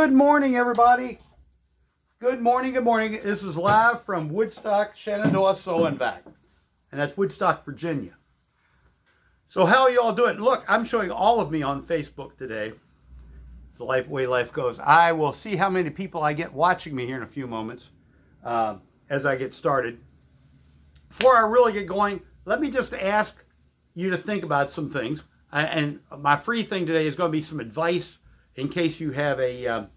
Good morning, everybody. Good morning, good morning. This is live from Woodstock, Shenandoah SewandVac. And that's Woodstock, Virginia. So how are you all doing? Look, I'm showing all of me on Facebook today. It's the way life goes. I will see how many people I get watching me here in a few moments as I get started. Before I really get going, let me just ask you to think about some things. And my free thing today is going to be some advice in case you have an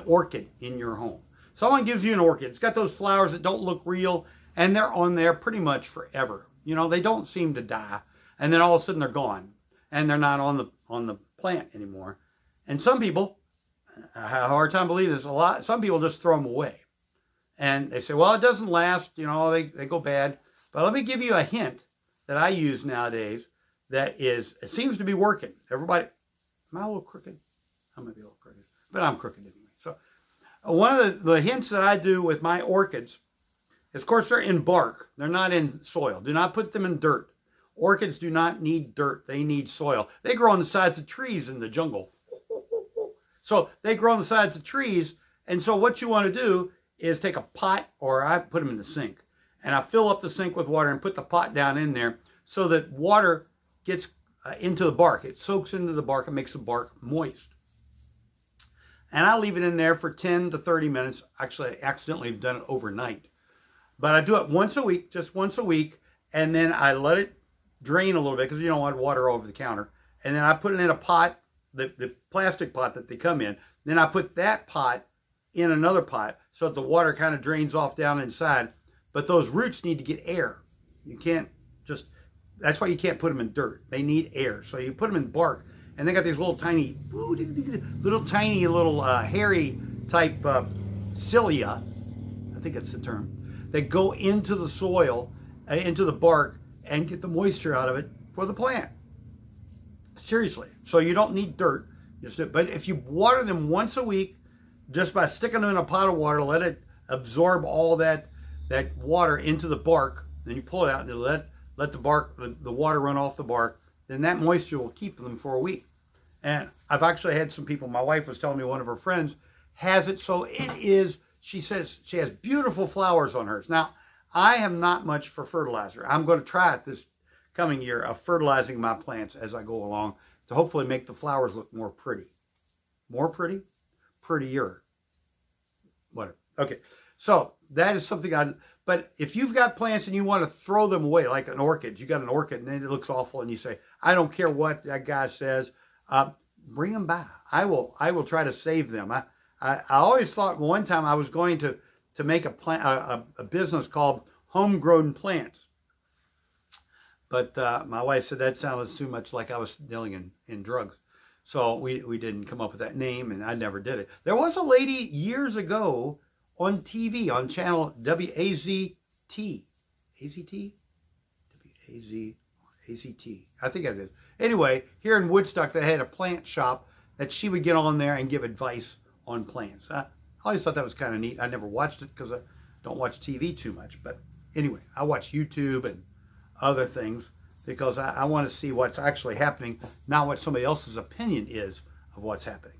orchid in your home. Someone gives you an orchid. It's got those flowers that don't look real, and they're on there pretty much forever. You know, they don't seem to die, and then all of a sudden they're gone, and they're not on the plant anymore. And some people, I have a hard time believing this, some people just throw them away. And they say, well, it doesn't last, you know, they go bad. But let me give you a hint that I use nowadays that it seems to be working. Everybody, am I a little crooked? I might be a little crooked, but I'm crooked anyway. So one of the hints that I do with my orchids is, of course, they're in bark. They're not in soil. Do not put them in dirt. Orchids do not need dirt. They need soil. They grow on the sides of trees in the jungle. So they grow on the sides of trees. And so what you want to do is take a pot, or I put them in the sink, and I fill up the sink with water and put the pot down in there so that water gets into the bark. It soaks into the bark and makes the bark moist. And I leave it in there for 10 to 30 minutes. Actually, I accidentally have done it overnight. But I do it once a week, just once a week, and then I let it drain a little bit because you don't want water over the counter. And then I put it in a pot, the plastic pot that they come in. Then I put that pot in another pot so that the water kind of drains off down inside. But those roots need to get air. You can't just, that's why you can't put them in dirt. They need air. So you put them in bark. And they got these little tiny hairy type cilia, I think that's the term, that go into the soil, into the bark, and get the moisture out of it for the plant. Seriously. So you don't need dirt. But if you water them once a week, just by sticking them in a pot of water, let it absorb all that water into the bark, then you pull it out and let the bark, the water run off the bark, then that moisture will keep them for a week. And I've actually had some people, my wife was telling me one of her friends has it, so it is, she says she has beautiful flowers on hers. Now, I am not much for fertilizer. I'm going to try it this coming year of fertilizing my plants as I go along to hopefully make the flowers look more pretty. More pretty? Prettier. Whatever. Okay, so that is something but if you've got plants and you want to throw them away, like an orchid, you got an orchid and it looks awful and you say, I don't care what that guy says, bring them back. I will try to save them. I always thought one time I was going to make a business called Homegrown Plants. But my wife said that sounded too much like I was dealing in drugs. So we didn't come up with that name, and I never did it. There was a lady years ago on TV, on channel WAZT. AZT? WAZT. I think I did. Anyway, here in Woodstock, they had a plant shop that she would get on there and give advice on plants. I always thought that was kind of neat. I never watched it because I don't watch TV too much. But anyway, I watch YouTube and other things because I want to see what's actually happening, not what somebody else's opinion is of what's happening.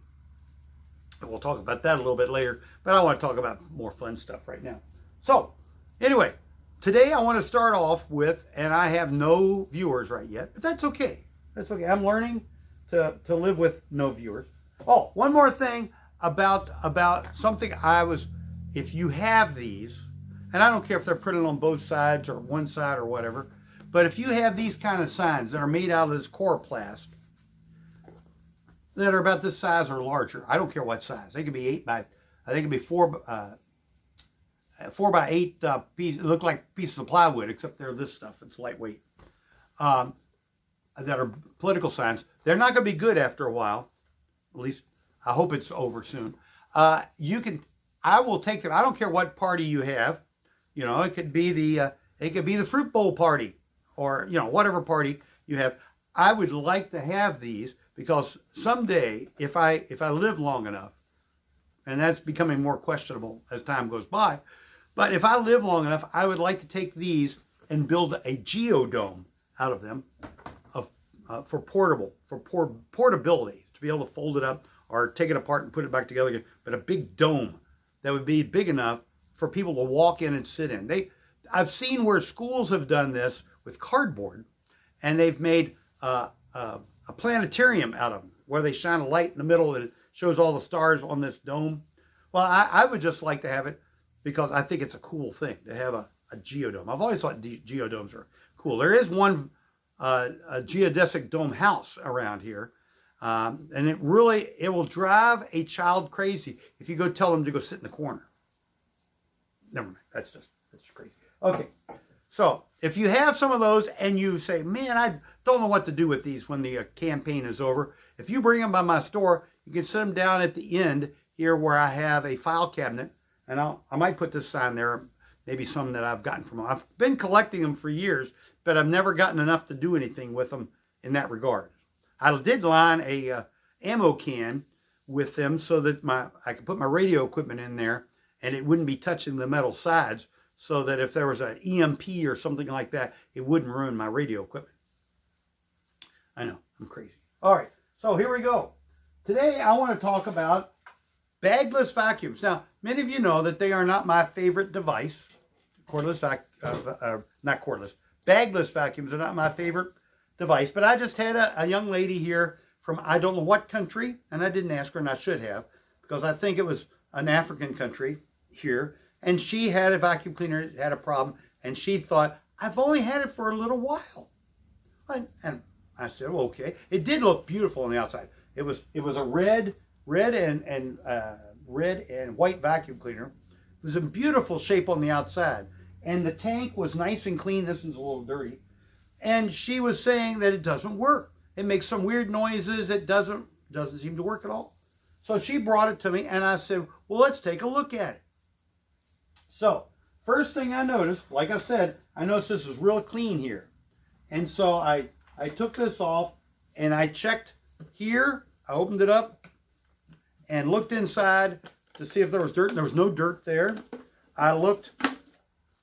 And we'll talk about that a little bit later, but I want to talk about more fun stuff right now. So, anyway, today I want to start off with, and I have no viewers right yet, but that's okay. That's okay. I'm learning to live with no viewers. Oh, one more thing about something if you have these, and I don't care if they're printed on both sides or one side or whatever, but if you have these kind of signs that are made out of this coroplast, that are about this size or larger, I don't care what size. They could be 4 by 8 pieces. Look like pieces of plywood, except they're this stuff. It's lightweight. That are political signs. They're not going to be good after a while. At least I hope it's over soon. I will take them. I don't care what party you have. You know, it could be the fruit bowl party, or you know, whatever party you have. I would like to have these because someday, if I live long enough, and that's becoming more questionable as time goes by, but if I live long enough, I would like to take these and build a geodome out of them for portability, to be able to fold it up or take it apart and put it back together again, but a big dome that would be big enough for people to walk in and sit in. I've seen where schools have done this with cardboard, and they've made a planetarium out of them, where they shine a light in the middle and it shows all the stars on this dome. Well, I would just like to have it because I think it's a cool thing to have a geodome. I've always thought geodomes are cool. There is one a geodesic dome house around here, and it will drive a child crazy if you go tell them to go sit in the corner. Never mind, that's crazy. Okay, so if you have some of those and you say, man, I don't know what to do with these when the campaign is over, if you bring them by my store, you can set them down at the end here where I have a file cabinet, and I might put this sign there, maybe some that I've gotten from them. I've been collecting them for years, but I've never gotten enough to do anything with them in that regard. I did line a ammo can with them so that I could put my radio equipment in there and it wouldn't be touching the metal sides, so that if there was an EMP or something like that, it wouldn't ruin my radio equipment. I know, I'm crazy. All right, so here we go. Today I want to talk about bagless vacuums. Now, many of you know that they are not my favorite device. Bagless vacuums are not my favorite device, but I just had a young lady here from I don't know what country, and I didn't ask her, and I should have, because I think it was an African country here, and she had a vacuum cleaner that had a problem, and she thought, I've only had it for a little while. And I said, well, okay. It did look beautiful on the outside. It was a red and white vacuum cleaner. It was in beautiful shape on the outside, and the tank was nice and clean. This one's a little dirty, and she was saying that it doesn't work. It makes some weird noises. It doesn't seem to work at all. So she brought it to me, and I said, well, let's take a look at it. So first thing I noticed, like I said, I noticed this was real clean here. And so I took this off and I checked here. I opened it up and looked inside to see if there was dirt, and there was no dirt there. I looked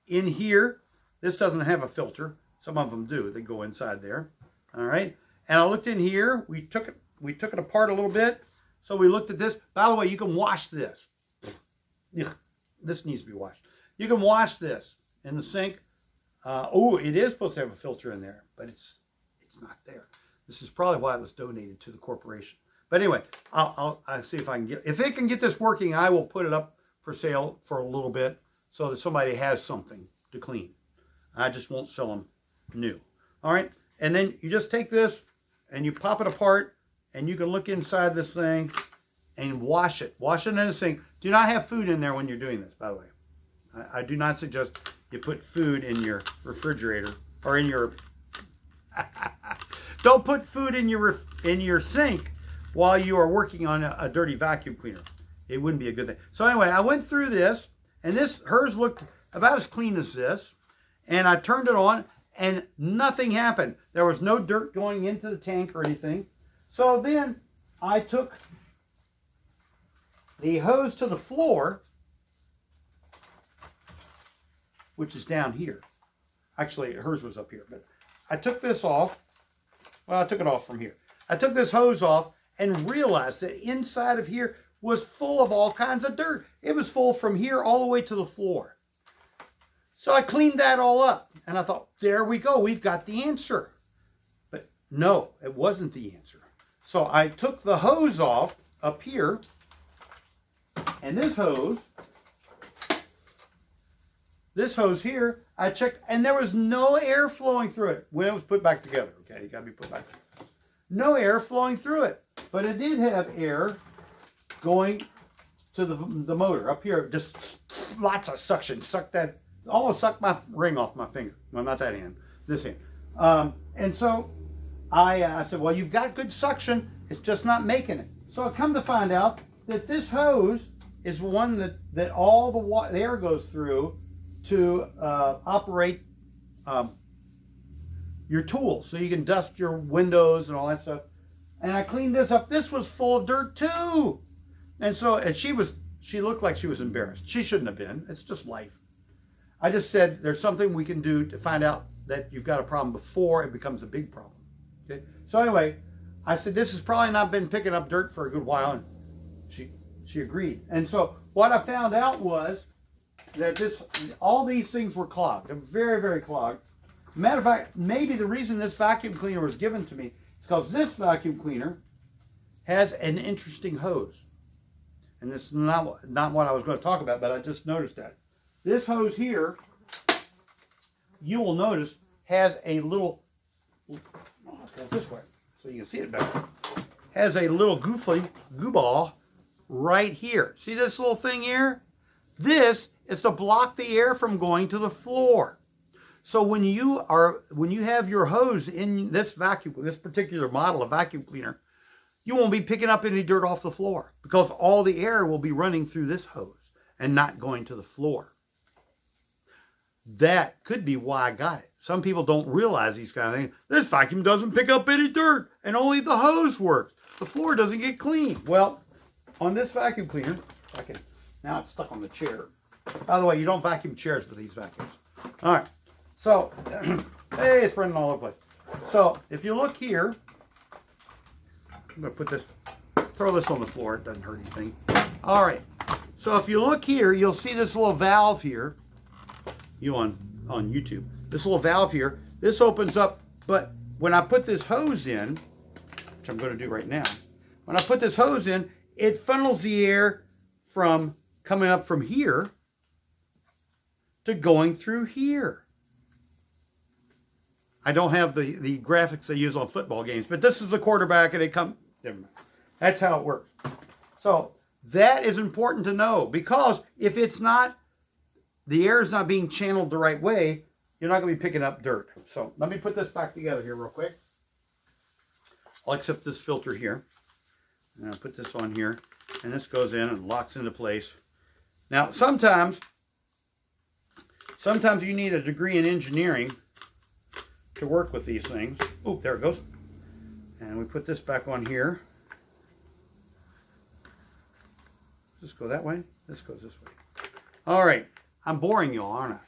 in here. This doesn't have a filter. Some of them do. They go inside there. All right. And I looked in here. We took it apart a little bit. So we looked at this. By the way, you can wash this. Yeah, this needs to be washed. You can wash this in the sink. Oh, it is supposed to have a filter in there, but it's not there. This is probably why it was donated to the corporation. But anyway, I'll see if I can if it can get this working, I will put it up for sale for a little bit so that somebody has something to clean. I just won't sell them new. All right, and then you just take this and you pop it apart, and you can look inside this thing and wash it. Wash it in a sink. Do not have food in there when you're doing this, by the way. I do not suggest you put food in your refrigerator or in your... Don't put food in your sink while you are working on a dirty vacuum cleaner. It wouldn't be a good thing. So anyway, I went through this, and hers looked about as clean as this, and I turned it on, and nothing happened. There was no dirt going into the tank or anything. So then I took the hose to the floor, which is down here. Actually, hers was up here, but I took this off. Well, I took it off from here. I took this hose off and realized that inside of here was full of all kinds of dirt. It was full from here all the way to the floor. So I cleaned that all up, and I thought, there we go. We've got the answer. But no, it wasn't the answer. So I took the hose off up here, and this hose here, I checked, and there was no air flowing through it when it was put back together. Okay, it got to be put back together. No air flowing through it, but it did have air going to the motor up here. Just lots of suction. Sucked that, almost sucked my ring off my finger. Well, not that hand, this hand. And so I said, well, you've got good suction. It's just not making it. So I come to find out that this hose is one that all the air goes through to operate your tools, so you can dust your windows and all that stuff. And I cleaned this up. This was full of dirt too. And so, and she looked like she was embarrassed. She shouldn't have been. It's just life. I just said, there's something we can do to find out that you've got a problem before it becomes a big problem. Okay. So anyway, I said, this has probably not been picking up dirt for a good while. She agreed. And so what I found out was that all these things were clogged. They're very, very clogged. Matter of fact, maybe the reason this vacuum cleaner was given to me is because this vacuum cleaner has an interesting hose. And this is not what I was going to talk about, but I just noticed that. This hose here, you will notice, has a little, I'll go this way so you can see it better, has a little goo ball right here. See this little thing here? This is to block the air from going to the floor. So when you have your hose in this particular model of vacuum cleaner, you won't be picking up any dirt off the floor because all the air will be running through this hose and not going to the floor. That could be why I got it. Some people don't realize these kind of things. This vacuum doesn't pick up any dirt and only the hose works. The floor doesn't get clean. Well, on this vacuum cleaner, now it's stuck on the chair. By the way, you don't vacuum chairs with these vacuums. All right. So, hey, it's running all over the place. So, if you look here, I'm going to throw this on the floor. It doesn't hurt anything. All right. So, if you look here, you'll see this little valve here. You on YouTube. This little valve here. This opens up, but when I put this hose in, which I'm going to do right now, when I put this hose in, it funnels the air from coming up from here to going through here. I don't have the graphics they use on football games, but this is the quarterback and never mind. That's how it works. So that is important to know because if it's not, the air is not being channeled the right way, you're not going to be picking up dirt. So let me put this back together here real quick. I'll accept this filter here. And I'll put this on here. And this goes in and locks into place. Now, sometimes you need a degree in engineering to work with these things. Oh, there it goes. And we put this back on here. Does this go that way? This goes this way. All right. I'm boring you all, aren't I?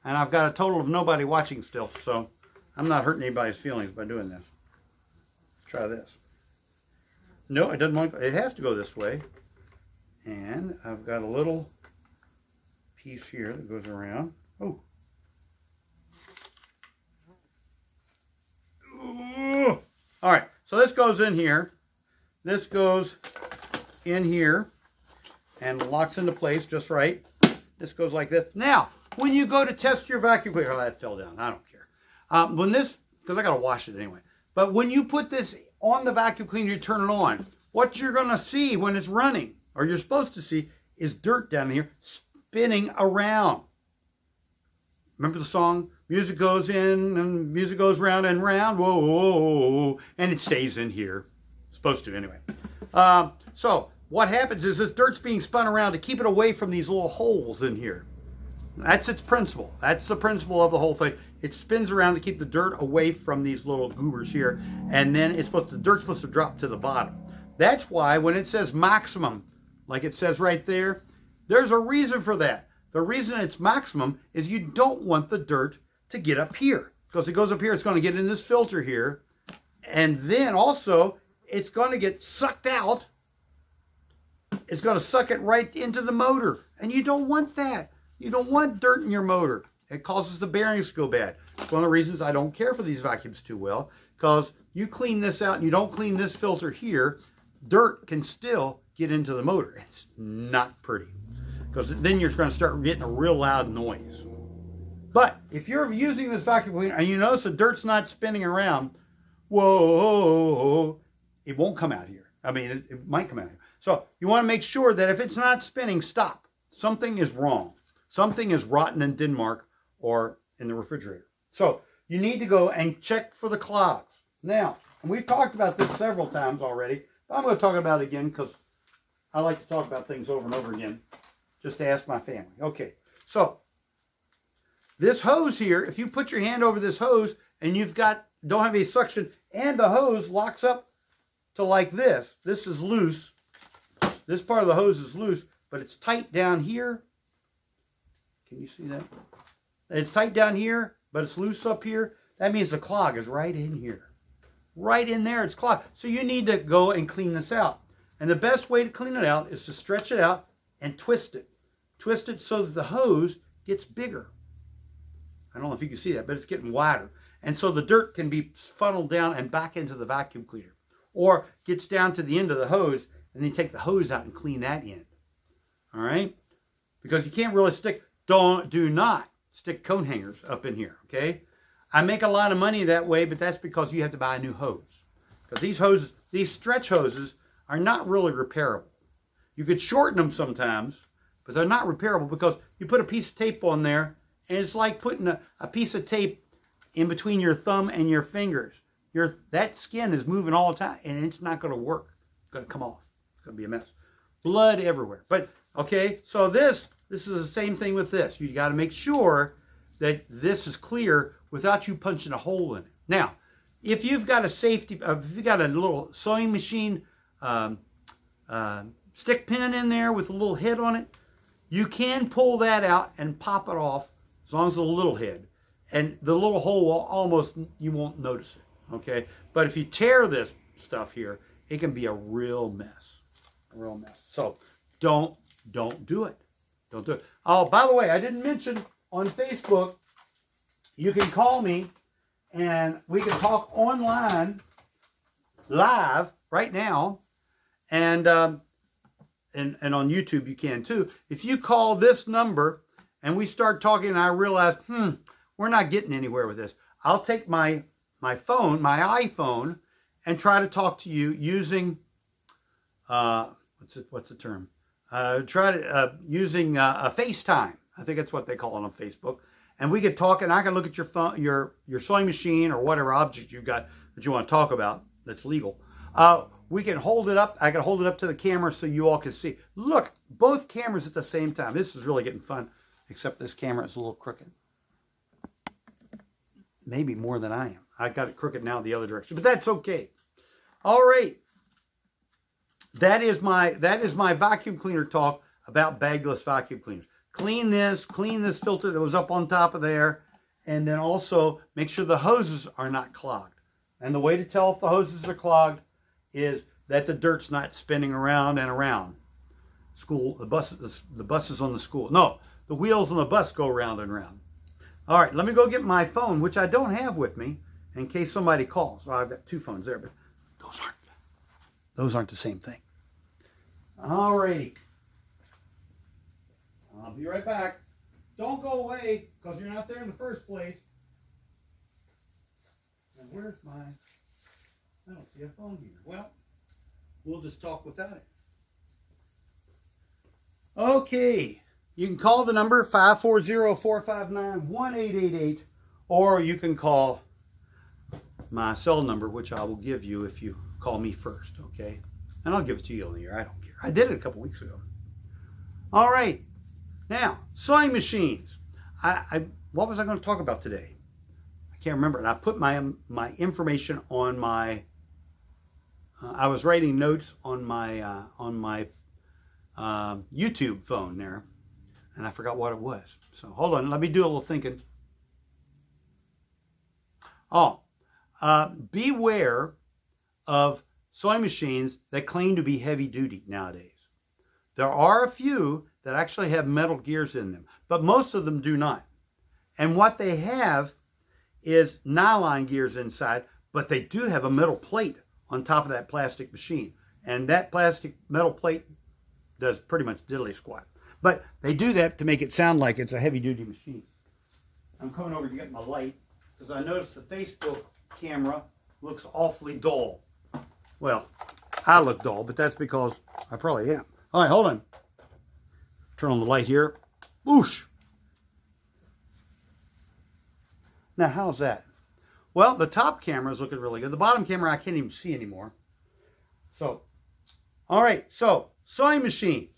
And I've got a total of nobody watching still, so I'm not hurting anybody's feelings by doing this. Let's try this. No, it doesn't want. It has to go this way. And I've got a little piece here that goes around. Oh. Ooh. All right, so this goes in here. This goes in here and locks into place just right. This goes like this. Now, when you go to test your vacuum cleaner, oh, that fell down. I don't care. Because I got to wash it anyway. But when you put this on the vacuum cleaner, you turn it on, what you're going to see when it's running, or you're supposed to see, is dirt down here spinning around. Remember the song? Music goes in and music goes round and round. Whoa, whoa, whoa, and it stays in here. Supposed to anyway. So what happens is this dirt's being spun around to keep it away from these little holes in here. That's its principle. That's the principle of the whole thing. It spins around to keep the dirt away from these little goobers here, and then the dirt's supposed to drop to the bottom. That's why when it says maximum, like it says right there, there's a reason for that. The reason it's maximum is you don't want the dirt to get up here. Because it goes up here, it's going to get in this filter here, and then also it's going to get sucked out. It's going to suck it right into the motor, and you don't want that. You don't want dirt in your motor. It causes the bearings to go bad. It's one of the reasons I don't care for these vacuums too well, because you clean this out and you don't clean this filter here, dirt can still get into the motor. It's not pretty, because then you're going to start getting a real loud noise. But if you're using this vacuum cleaner and you notice the dirt's not spinning around, whoa, it won't come out here. I mean, it might come out here. So you want to make sure that if it's not spinning, stop. Something is wrong. Something is rotten in Denmark or in the refrigerator. So you need to go and check for the clogs. Now, and we've talked about this several times already, but I'm going to talk about it again because I like to talk about things over and over again, just to ask my family. Okay, so this hose here, if you put your hand over this hose and don't have any suction, and the hose locks up to like this. This is loose. This part of the hose is loose, but it's tight down here. Can you see that? It's tight down here, but it's loose up here. That means the clog is right in here. Right in there, it's clogged. So you need to go and clean this out. And the best way to clean it out is to stretch it out and twist it. Twist it so that the hose gets bigger. I don't know if you can see that, but it's getting wider. And so the dirt can be funneled down and back into the vacuum cleaner. Or gets down to the end of the hose, and then you take the hose out and clean that end. All right? Because you can't really do not stick coat hangers up in here, okay? I make a lot of money that way, but that's because you have to buy a new hose. Because these stretch hoses are not really repairable. You could shorten them sometimes, but they're not repairable because you put a piece of tape on there, and it's like putting a piece of tape in between your thumb and your fingers. That skin is moving all the time, and it's not going to work. It's going to come off. It's going to be a mess. Blood everywhere. But, okay, so this is the same thing with this. You got to make sure that this is clear without you punching a hole in it. Now, if you've got if you've got a little sewing machine stick pin in there with a little head on it, you can pull that out and pop it off as long as it's a little head. And the little hole will you won't notice it. Okay, but if you tear this stuff here, it can be a real mess. A real mess. So don't do it. Don't do it. Oh, by the way, I didn't mention on Facebook, you can call me and we can talk online, live, right now, and on YouTube you can too. If you call this number and we start talking and I realize, we're not getting anywhere with this, I'll take my phone, my iPhone, and try to talk to you using what's the term? Using a FaceTime. I think that's what they call it on Facebook. And we could talk, and I can look at your phone, your sewing machine, or whatever object you got that you want to talk about that's legal. We can hold it up. I can hold it up to the camera so you all can see. Look, both cameras at the same time. This is really getting fun, except this camera is a little crooked. Maybe more than I am. I got it crooked now the other direction, but that's okay. All right. That is my vacuum cleaner talk about bagless vacuum cleaners. Clean this filter that was up on top of there, and then also make sure the hoses are not clogged. And the way to tell if the hoses are clogged is that the dirt's not spinning around and around. The buses on the school. No, the wheels on the bus go round and round. All right, let me go get my phone, which I don't have with me, in case somebody calls. Well, I've got two phones there, but those aren't the same thing. All righty. I'll be right back. Don't go away, because you're not there in the first place. And where's I don't see a phone here. Well, we'll just talk without it. Okay. You can call the number 540-459-1888, or you can call my cell number, which I will give you if you call me first, okay? And I'll give it to you on the air. I don't care. I did it a couple weeks ago. All right. Now, sewing machines. What was I going to talk about today? I can't remember. And I put my information on my. I was writing notes on my YouTube phone there, and I forgot what it was. So hold on. Let me do a little thinking. Oh, beware of sewing machines that claim to be heavy duty nowadays. There are a few that actually have metal gears in them, but most of them do not. And what they have is nylon gears inside, but they do have a metal plate on top of that plastic machine. And that plastic metal plate does pretty much diddly squat. But they do that to make it sound like it's a heavy duty machine. I'm coming over to get my light because I noticed the Facebook camera looks awfully dull. Well, I look dull, but that's because I probably am. All right, hold on. Turn on the light here. Whoosh! Now, how's that? Well, the top camera is looking really good. The bottom camera I can't even see anymore. So, all right. So, sewing machines.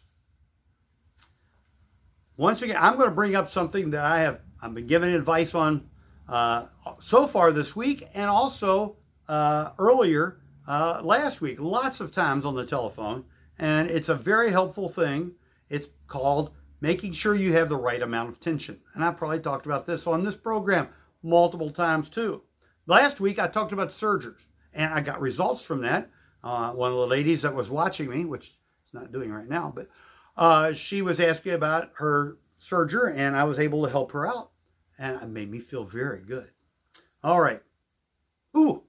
Once again, I'm going to bring up something that I've been giving advice on so far this week, and also earlier last week, lots of times on the telephone, and it's a very helpful thing. It's called making sure you have the right amount of tension. And I've probably talked about this on this program multiple times too. Last week I talked about sergers, and I got results from that. One of the ladies that was watching me, which it's not doing right now, but she was asking about her serger, and I was able to help her out, and it made me feel very good. All right. Ooh,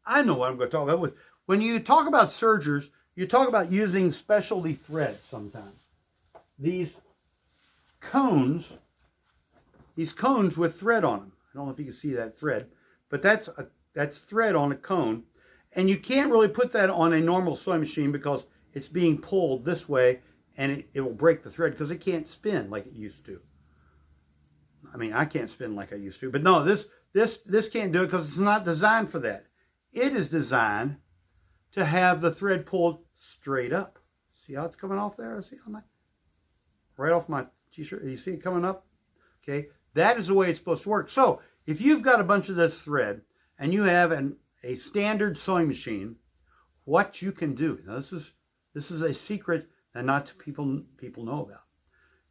I know what I'm going to talk about. When you talk about sergers, you talk about using specialty thread sometimes. These cones with thread on them. I don't know if you can see that thread, but that's thread on a cone. And you can't really put that on a normal sewing machine because it's being pulled this way, and it will break the thread because it can't spin like it used to. I mean, I can't spin like I used to, but no, this can't do it because it's not designed for that. It is designed to have the thread pulled straight up. See how it's coming off there? See how right off my t-shirt? You see it coming up? Okay, that is the way it's supposed to work. So if you've got a bunch of this thread and you have a standard sewing machine, what you can do, now this is a secret that not people know about.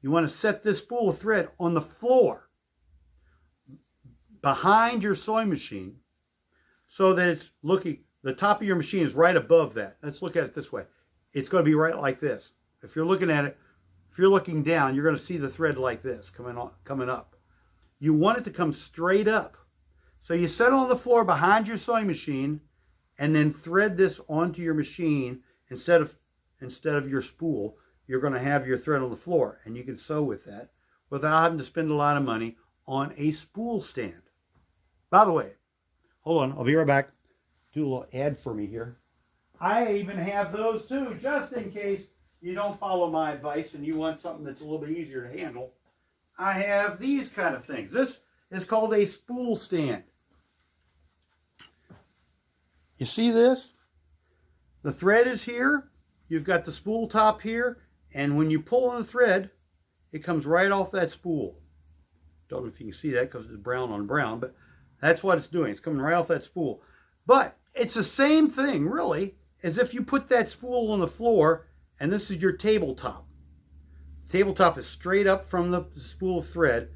You want to set this spool of thread on the floor behind your sewing machine so that it's looking, the top of your machine is right above that. Let's look at it this way. It's going to be right like this. If you're looking at it, if you're looking down, you're going to see the thread like this coming up. You want it to come straight up. So you set it on the floor behind your sewing machine and then thread this onto your machine instead of your spool. You're going to have your thread on the floor, and you can sew with that without having to spend a lot of money on a spool stand. By the way, hold on, I'll be right back. Do a little ad for me here. I even have those too, just in case you don't follow my advice and you want something that's a little bit easier to handle. I have these kind of things. This is called a spool stand. You see this? The thread is here. You've got the spool top here. And when you pull on the thread, it comes right off that spool. Don't know if you can see that because it's brown on brown, but that's what it's doing. It's coming right off that spool. But it's the same thing, really, as if you put that spool on the floor and this is your tabletop. The tabletop is straight up from the spool of thread,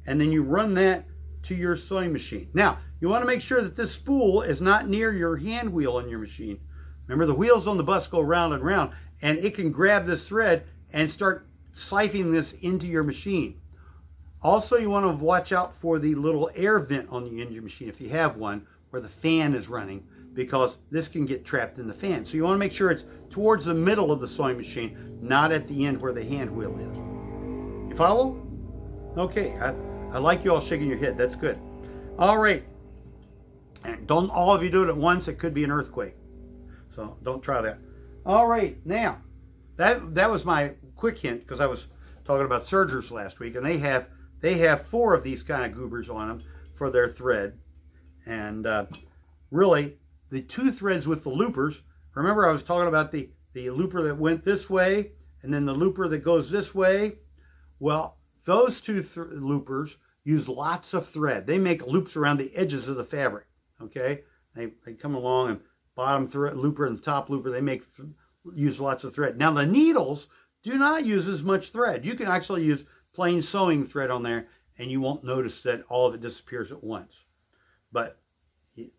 and then you run that to your sewing machine. Now, you want to make sure that this spool is not near your hand wheel on your machine. Remember, the wheels on the bus go round and round, and it can grab this thread and start siphoning this into your machine. Also, you want to watch out for the little air vent on the end of your machine, if you have one, where the fan is running, because this can get trapped in the fan. So you want to make sure it's towards the middle of the sewing machine, not at the end where the hand wheel is. You follow? Okay, I like you all shaking your head. That's good. All right. And don't all of you do it at once. It could be an earthquake. So don't try that. All right. Now, that was my quick hint, because I was talking about sergers last week, and they have 4 of these kind of goobers on them for their thread. And really, the 2 threads with the loopers, remember I was talking about the looper that went this way and then the looper that goes this way? Well, those 2 loopers use lots of thread. They make loops around the edges of the fabric, okay? They come along, and bottom thread looper and the top looper, they use lots of thread. Now, the needles do not use as much thread. You can actually use plain sewing thread on there, and you won't notice that all of it disappears at once. But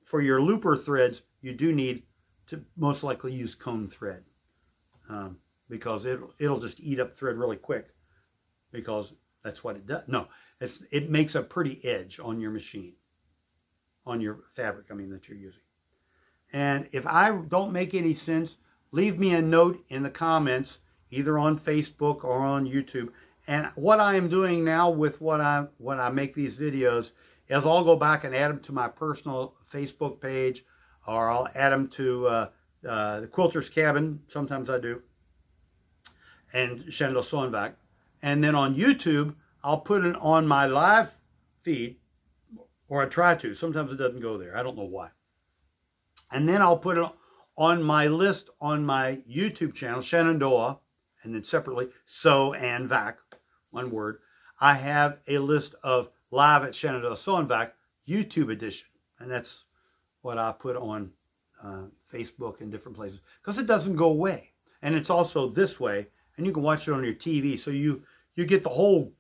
for your looper threads, you do need to most likely use cone thread, because it'll just eat up thread really quick, because that's what it does. No, it makes a pretty edge on your machine, on your fabric, I mean, that you're using. And if I don't make any sense, leave me a note in the comments, either on Facebook or on YouTube. And what I am doing now with when I make these videos is I'll go back and add them to my personal Facebook page, or I'll add them to the Quilter's Cabin. Sometimes I do. And Shenandoah SewandVac. And then on YouTube, I'll put it on my live feed, or I try to. Sometimes it doesn't go there. I don't know why. And then I'll put it on my list on my YouTube channel, Shenandoah, and then separately, SewandVac, one word. I have a list of live at Shenandoah SewandVac YouTube edition. And that's what I put on Facebook and different places, because it doesn't go away. And it's also this way, and you can watch it on your TV, so you get the whole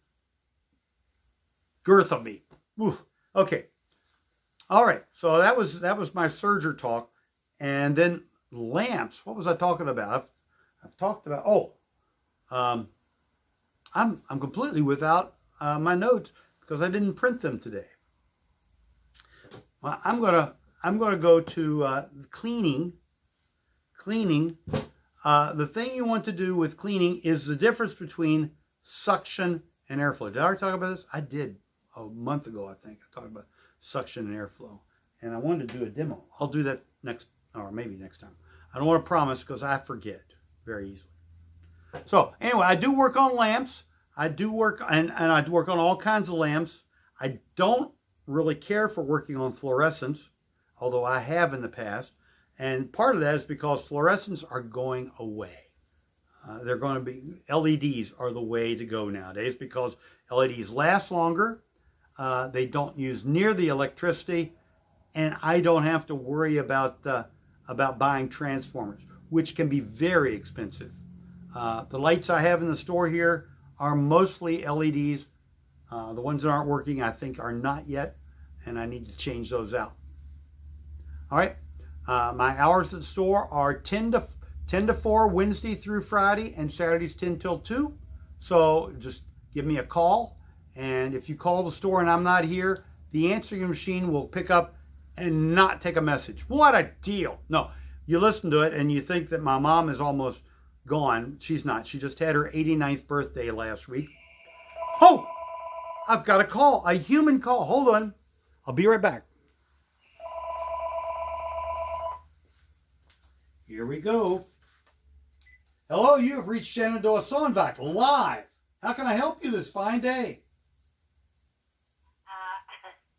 girth of me. Ooh, okay. All right, so that was my serger talk. And then lamps. What was I talking about? I've talked about, oh, I'm completely without my notes because I didn't print them today. Well, I'm gonna go to cleaning. The thing you want to do with cleaning is the difference between suction and airflow. Did I already talk about this? I did a month ago, I think. I talked about suction and airflow, and I wanted to do a demo. I'll do that next, or maybe next time. I don't want to promise because I forget very easily. So anyway, I do work on lamps. I do work, and I work on all kinds of lamps. I don't really care for working on fluorescents, although I have in the past. And part of that is because fluorescents are going away. They're going to be, LEDs are the way to go nowadays because LEDs last longer. They don't use near the electricity, and I don't have to worry about buying transformers, which can be very expensive. The lights I have in the store here are mostly LEDs. The ones that aren't working, I think, are not yet, and I need to change those out. All right, my hours at the store are 10 to 4 Wednesday through Friday, and Saturdays 10 till 2. So just give me a call, and if you call the store and I'm not here, the answering machine will pick up and not take a message. What a deal. No, you listen to it and you think that my mom is almost gone. She's not. She just had her 89th birthday last week. Oh, I've got a call, a human call. Hold on. I'll be right back. Here we go. Hello, you have reached Shenandoah SewandVac live. How can I help you this fine day?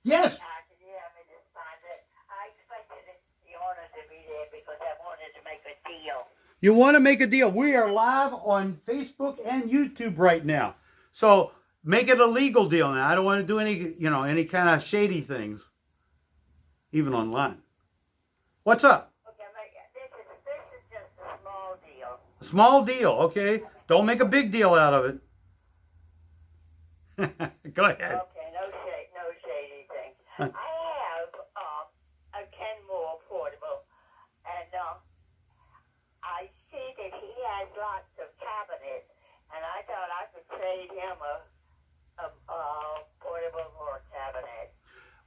Yes. You want to make a deal. We are live on Facebook and YouTube right now. So make it a legal deal now. I don't want to do any kind of shady things, even online. What's up? Okay, this is just a small deal. A small deal, okay. Don't make a big deal out of it. Go ahead. Okay, no shady thing. I have a Kenmore portable, and I see that he has lots of cabinets, and I thought I could trade him a portable for a cabinet.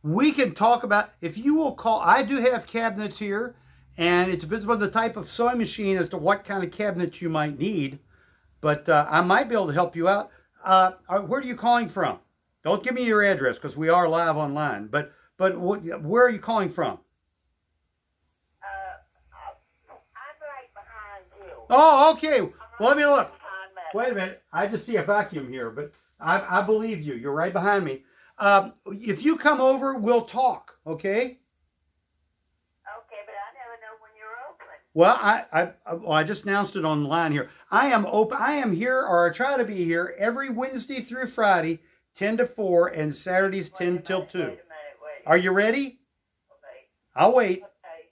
We can talk about, if you will call, I do have cabinets here, and it depends on the type of sewing machine as to what kind of cabinets you might need, but I might be able to help you out. Where are you calling from? Don't give me your address because we are live online, but where are you calling from? I'm right behind you. Oh, okay. Well, let me look. Wait a minute. I just see a vacuum here, but I believe you. You're right behind me. If you come over, we'll talk, okay? Okay, but I never know when you're open. Well, I just announced it online here. I am open. I am here, or I try to be here, every Wednesday through Friday, 10 to 4, and Saturdays 10 till 2. Wait. Are you ready? Okay. I'll wait. Okay.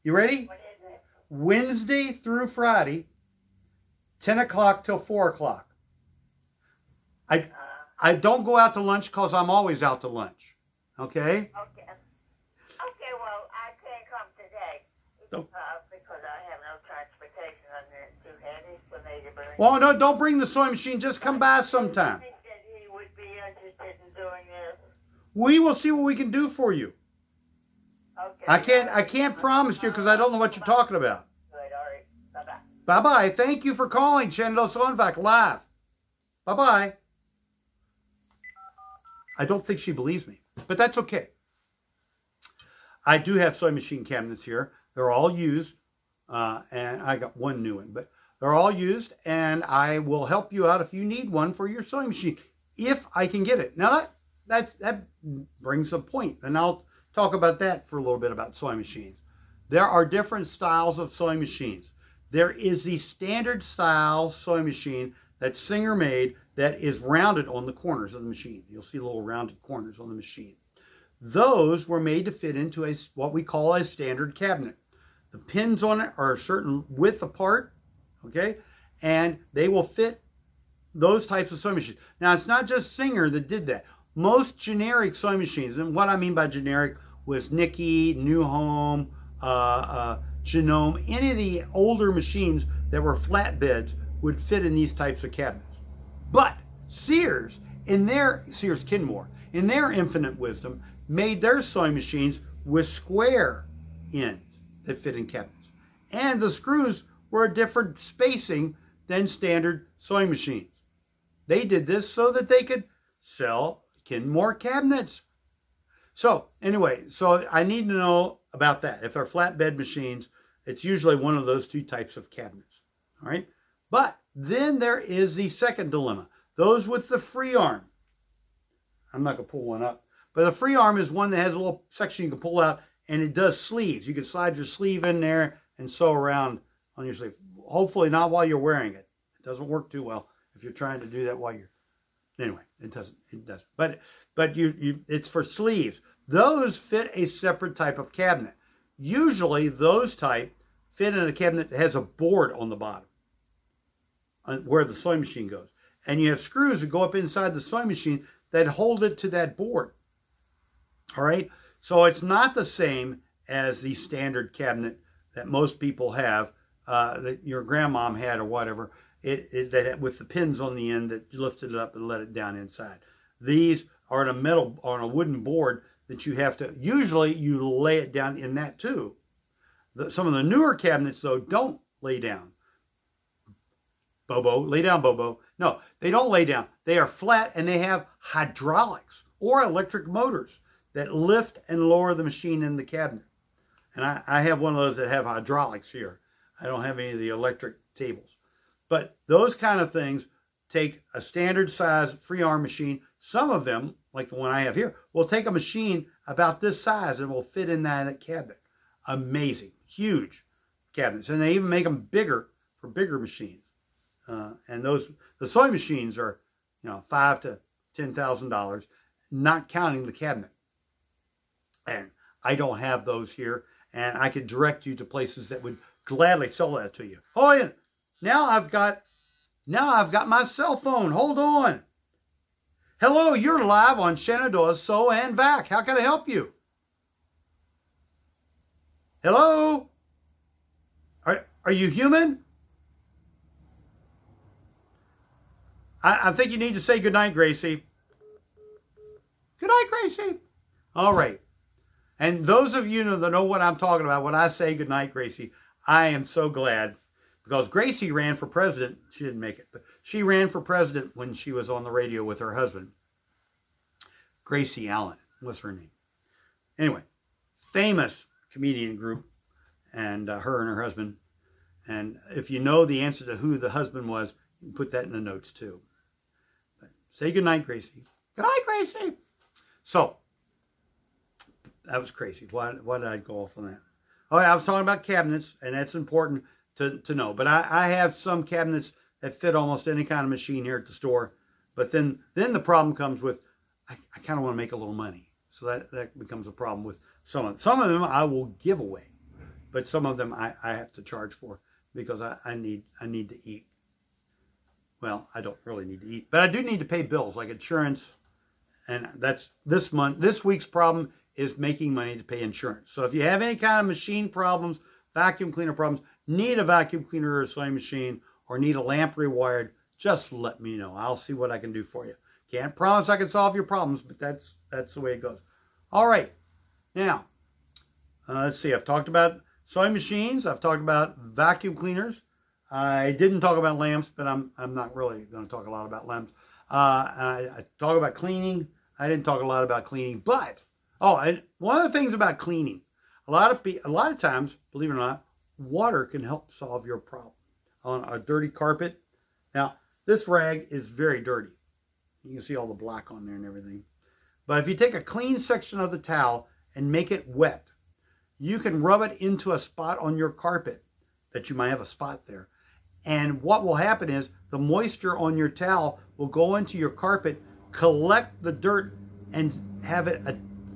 You ready? What is it? Wednesday through Friday, 10 o'clock till 4 o'clock. I don't go out to lunch because I'm always out to lunch. Okay? Okay. Okay, well, I can't come today because I have no transportation and it's too heavy for me to bring. Well, no, don't bring the sewing machine. Just come by sometime. I think that he would be interested in doing this. We will see what we can do for you. Okay. I can't promise you because I don't know what you're talking about. Good, all right. Bye-bye. Bye-bye. Thank you for calling Shenandoah SewandVac live. Bye-bye. I don't think she believes me, but that's okay. I do have sewing machine cabinets here. They're all used, and I got one new one, but they're all used, and I will help you out if you need one for your sewing machine, if I can get it. Now, that brings a point, and I'll talk about that for a little bit about sewing machines. There are different styles of sewing machines. There is the standard style sewing machine that's Singer made that is rounded on the corners of the machine. You'll see little rounded corners on the machine. Those were made to fit into what we call a standard cabinet. The pins on it are a certain width apart, okay? And they will fit those types of sewing machines. Now, it's not just Singer that did that. Most generic sewing machines, and what I mean by generic was Nicky, New Home, Genome, any of the older machines that were flatbeds would fit in these types of cabinets. But Sears Kenmore, in their infinite wisdom, made their sewing machines with square ends that fit in cabinets. And the screws were a different spacing than standard sewing machines. They did this so that they could sell Kenmore cabinets. So anyway, so I need to know about that. If they're flatbed machines, it's usually one of those two types of cabinets. All right. But then there is the second dilemma. Those with the free arm. I'm not going to pull one up. But the free arm is one that has a little section you can pull out, and it does sleeves. You can slide your sleeve in there and sew around on your sleeve. Hopefully not while you're wearing it. It doesn't work too well if you're trying to do that while you're... Anyway, it doesn't. But it's for sleeves. Those fit a separate type of cabinet. Usually those type fit in a cabinet that has a board on the bottom where the sewing machine goes. And you have screws that go up inside the sewing machine that hold it to that board. All right? So it's not the same as the standard cabinet that most people have, that your grandmom had or whatever, that with the pins on the end that you lifted it up and let it down inside. These are on a wooden board that you have to, usually you lay it down in that too. Some of the newer cabinets though don't lay down. Bobo, lay down, Bobo. No, they don't lay down. They are flat and they have hydraulics or electric motors that lift and lower the machine in the cabinet. And I have one of those that have hydraulics here. I don't have any of the electric tables. But those kind of things take a standard size free arm machine. Some of them, like the one I have here, will take a machine about this size and will fit in that cabinet. Amazing, huge cabinets. And they even make them bigger for bigger machines. And the sewing machines are, $5,000 to $10,000, not counting the cabinet. And I don't have those here, and I could direct you to places that would gladly sell that to you. Oh, yeah. Now I've got my cell phone. Hold on. Hello, you're live on Shenandoah SewandVac. How can I help you? Hello? Are you human? I think you need to say goodnight, Gracie. Good night, Gracie. All right. And those of you that know what I'm talking about, when I say goodnight, Gracie, I am so glad. Because Gracie ran for president. She didn't make it. But she ran for president when she was on the radio with her husband. Gracie Allen was her name. Anyway, famous comedian group. And her and her husband. And if you know the answer to who the husband was, you can put that in the notes too. But say goodnight, Gracie. Good night, Gracie. So, that was crazy. Why did I go off on that? Oh, yeah, I was talking about cabinets, and that's important to know. But I have some cabinets that fit almost any kind of machine here at the store. But then the problem comes with, I kind of want to make a little money. So that becomes a problem with some of them. Some of them I will give away. But some of them I have to charge for because I need to eat. Well, I don't really need to eat. But I do need to pay bills like insurance. And that's this week's problem is making money to pay insurance. So if you have any kind of machine problems, vacuum cleaner problems, need a vacuum cleaner or a sewing machine, or need a lamp rewired, just let me know. I'll see what I can do for you. Can't promise I can solve your problems, but that's the way it goes. All right. Now, let's see. I've talked about sewing machines. I've talked about vacuum cleaners. I didn't talk about lamps, but I'm not really going to talk a lot about lamps. I talk about cleaning. I didn't talk a lot about cleaning, but and one of the things about cleaning, a lot of times, believe it or not, water can help solve your problem. On a dirty carpet. Now, this rag is very dirty. You can see all the black on there and everything. But if you take a clean section of the towel and make it wet, you can rub it into a spot on your carpet that you might have a spot there. And what will happen is the moisture on your towel will go into your carpet, collect the dirt, and have it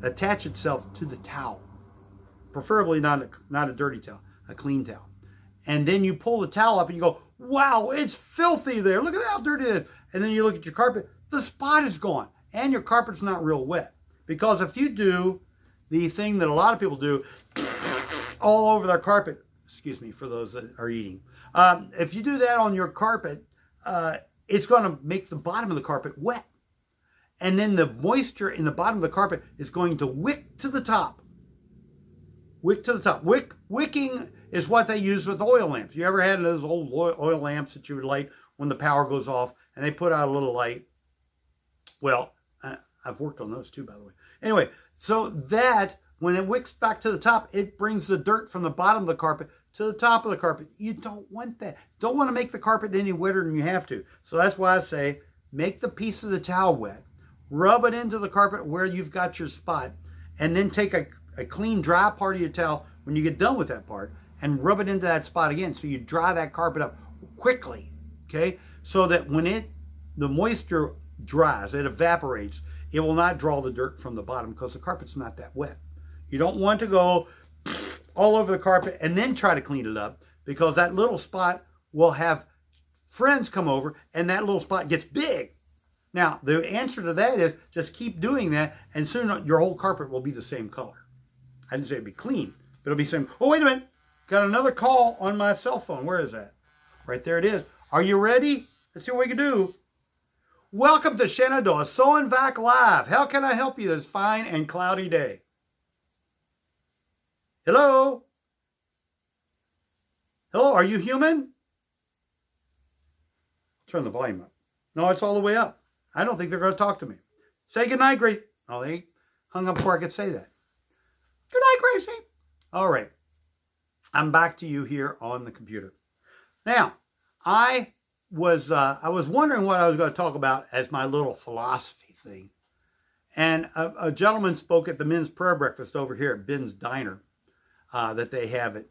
attach itself to the towel. Preferably not a dirty towel, a clean towel. And then you pull the towel up and you go, wow, it's filthy there. Look at how dirty it is. And then you look at your carpet, the spot is gone. And your carpet's not real wet. Because if you do the thing that a lot of people do all over their carpet, excuse me, for those that are eating. If you do that on your carpet, it's going to make the bottom of the carpet wet. And then the moisture in the bottom of the carpet is going to wick to the top. Wick to the top. Wicking is what they use with oil lamps. You ever had those old oil lamps that you would light when the power goes off and they put out a little light? Well, I've worked on those too, by the way. Anyway, so that when it wicks back to the top, it brings the dirt from the bottom of the carpet to the top of the carpet. You don't want that. Don't want to make the carpet any wetter than you have to. So that's why I say make the piece of the towel wet. Rub it into the carpet where you've got your spot. And then take a clean, dry part of your towel when you get done with that part and rub it into that spot again. So you dry that carpet up quickly. Okay? So that when the moisture dries, it evaporates, it will not draw the dirt from the bottom because the carpet's not that wet. You don't want to go all over the carpet and then try to clean it up, because that little spot will have friends come over and that little spot gets big. Now, the answer to that is just keep doing that, and soon your whole carpet will be the same color. I didn't say it'd be clean, but it'll be the same. Oh, wait a minute. Got another call on my cell phone. Where is that? Right there it is. Are you ready? Let's see what we can do. Welcome to Shenandoah SewandVac Live. How can I help you this fine and cloudy day? Hello? Hello, are you human? Turn the volume up. No, it's all the way up. I don't think they're going to talk to me. Say goodnight, Grace. Oh, they hung up before I could say that. Good night, Gracie. All right. I'm back to you here on the computer. Now, I was wondering what I was going to talk about as my little philosophy thing. And a gentleman spoke at the men's prayer breakfast over here at Ben's Diner that they have at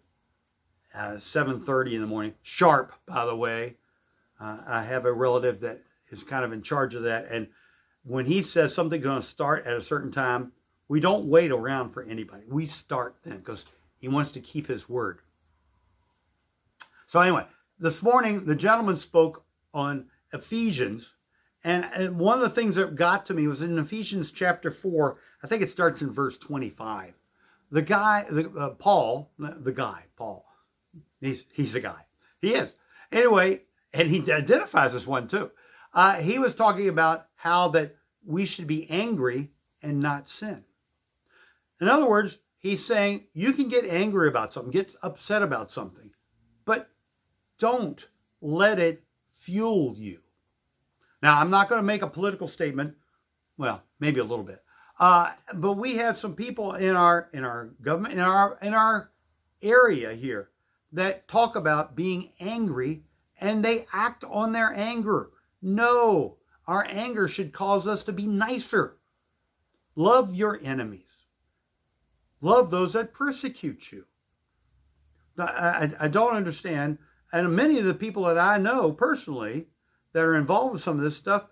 7:30 in the morning. Sharp, by the way. I have a relative that is kind of in charge of that. And when he says something's going to start at a certain time, we don't wait around for anybody. We start then because he wants to keep his word. So anyway, this morning, the gentleman spoke on Ephesians. And one of the things that got to me was in Ephesians chapter 4, I think it starts in verse 25. The guy, Paul, he's a guy. He is. Anyway, and he identifies as one too. He was talking about how that we should be angry and not sin. In other words, he's saying you can get angry about something, get upset about something, but don't let it fuel you. Now, I'm not going to make a political statement. Well, maybe a little bit. But we have some people in our government, in our area here, that talk about being angry, and they act on their anger. No, our anger should cause us to be nicer. Love your enemies. Love those that persecute you. I don't understand. And many of the people that I know personally that are involved with some of this stuff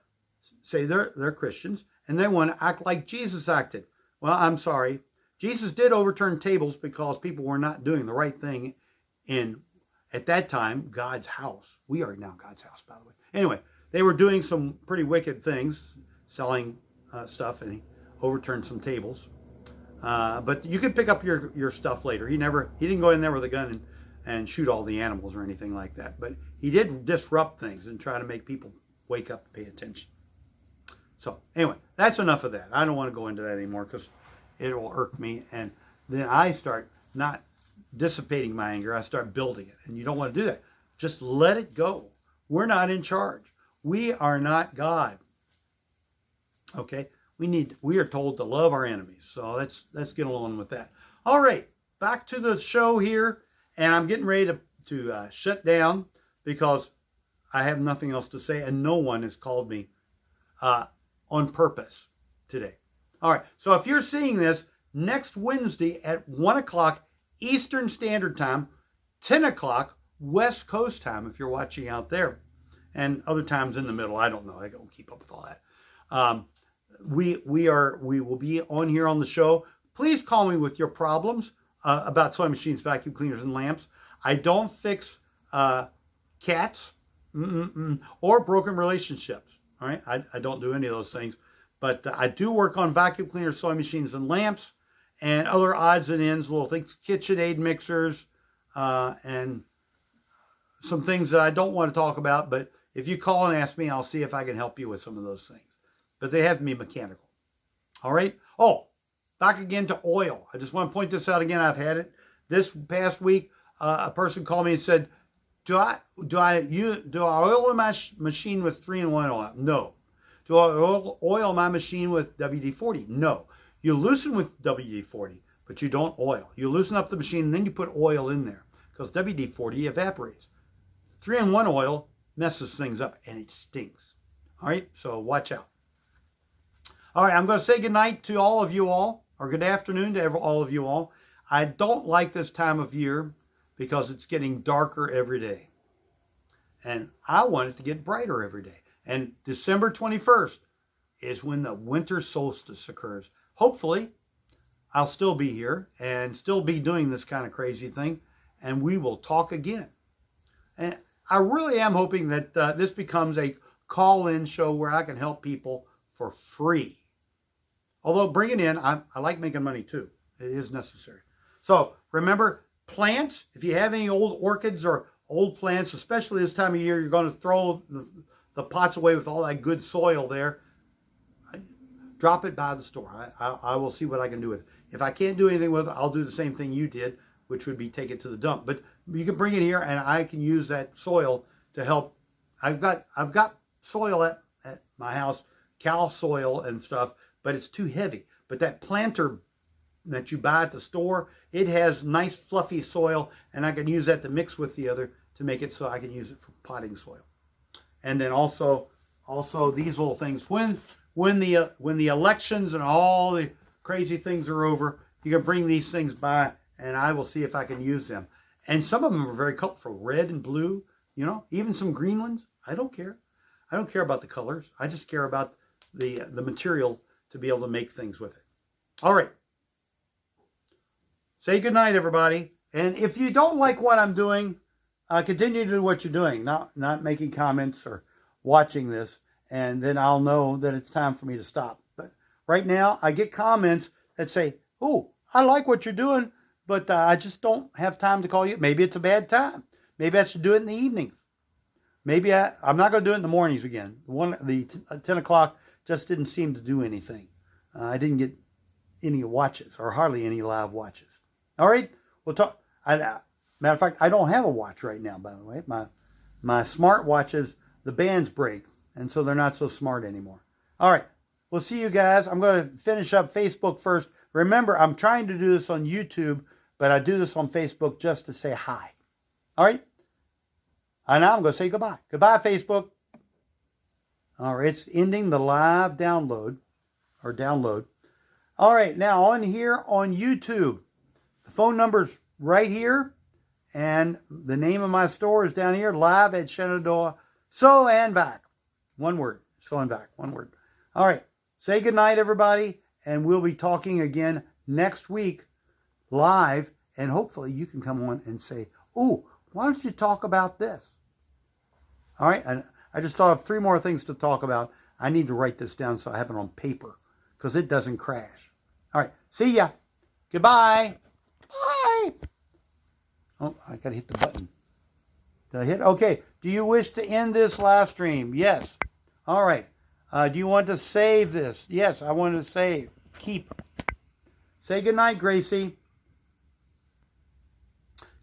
say they're Christians and they want to act like Jesus acted. Well, I'm sorry. Jesus did overturn tables because people were not doing the right thing in, at that time, God's house. We are now God's house, by the way. Anyway, they were doing some pretty wicked things, selling stuff, and he overturned some tables. But you could pick up your stuff later. He didn't go in there with a gun and shoot all the animals or anything like that. But he did disrupt things and try to make people wake up and pay attention. So anyway, that's enough of that. I don't want to go into that anymore because it will irk me. And then I start not dissipating my anger. I start building it. And you don't want to do that. Just let it go. We're not in charge. We are not God. Okay? We are told to love our enemies. So let's get along with that. All right, back to the show here, and I'm getting ready to shut down because I have nothing else to say, and no one has called me on purpose today. All right, so if you're seeing this next Wednesday at 1 o'clock Eastern Standard Time, 10 o'clock West Coast time, if you're watching out there, and other times in the middle, I don't know. I don't keep up with all that. We will be on here on the show. Please call me with your problems about sewing machines, vacuum cleaners, and lamps. I don't fix cats or broken relationships. All right, I don't do any of those things, but I do work on vacuum cleaners, sewing machines, and lamps, and other odds and ends, little things, KitchenAid mixers, and some things that I don't want to talk about, but if you call and ask me, I'll see if I can help you with some of those things. But they have to be mechanical. All right? Oh, back again to oil. I just want to point this out again. I've had it. This past week, a person called me and said, do I oil my machine with 3-in-1 oil? No. Do I oil my machine with WD-40? No. You loosen with WD-40, but you don't oil. You loosen up the machine, and then you put oil in there, because WD-40 evaporates. 3-in-1 oil messes things up, and it stinks. All right, so watch out. All right, I'm going to say goodnight to all of you all, or good afternoon to all of you all. I don't like this time of year because it's getting darker every day. And I want it to get brighter every day. And December 21st is when the winter solstice occurs. Hopefully, I'll still be here and still be doing this kind of crazy thing, and we will talk again. And I really am hoping that this becomes a call-in show where I can help people for free. Although, bring it in. I like making money too. It is necessary. So, remember, plants, if you have any old orchids or old plants, especially this time of year, you're going to throw the pots away with all that good soil there. Drop it by the store. I will see what I can do with it. If I can't do anything with it, I'll do the same thing you did, which would be take it to the dump. But you can bring it here, and I can use that soil to help. I've got soil at my house, cow soil and stuff, but it's too heavy. But that planter that you buy at the store, it has nice fluffy soil, and I can use that to mix with the other to make it so I can use it for potting soil. And then also these little things. When the elections and all the crazy things are over, you can bring these things by, and I will see if I can use them. And some of them are very colorful, red and blue, you know, even some green ones. I don't care. I don't care about the colors. I just care about the material to be able to make things with it. All right. Say goodnight, everybody. And if you don't like what I'm doing, continue to do what you're doing, not making comments or watching this, and then I'll know that it's time for me to stop. But right now, I get comments that say, oh, I like what you're doing, but I just don't have time to call you. Maybe it's a bad time. Maybe I should do it in the evenings. Maybe I'm not going to do it in the mornings again. The 10 o'clock just didn't seem to do anything. I didn't get any watches, or hardly any live watches. All right, we'll talk. Matter of fact, I don't have a watch right now, by the way. My smart watches, the bands break, and so they're not so smart anymore. All right, we'll see you guys. I'm going to finish up Facebook first. Remember, I'm trying to do this on YouTube, but I do this on Facebook just to say hi. All right? And now I'm going to say goodbye. Goodbye, Facebook. All right, it's ending the live download. All right, now on here on YouTube, the phone number's right here, and the name of my store is down here, live at Shenandoah SewandVac. One word, SewandVac, one word. All right, say goodnight, everybody, and we'll be talking again next week live, and hopefully you can come on and say, oh, why don't you talk about this? All right, and I just thought of 3 more things to talk about. I need to write this down so I have it on paper because it doesn't crash. All right, see ya. Goodbye. Bye. Oh, I got to hit the button. Did I hit? Okay. Do you wish to end this live stream? Yes. All right. Do you want to save this? Yes, I want to save. Keep. Say goodnight, Gracie.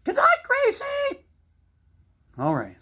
Good night, Gracie. All right.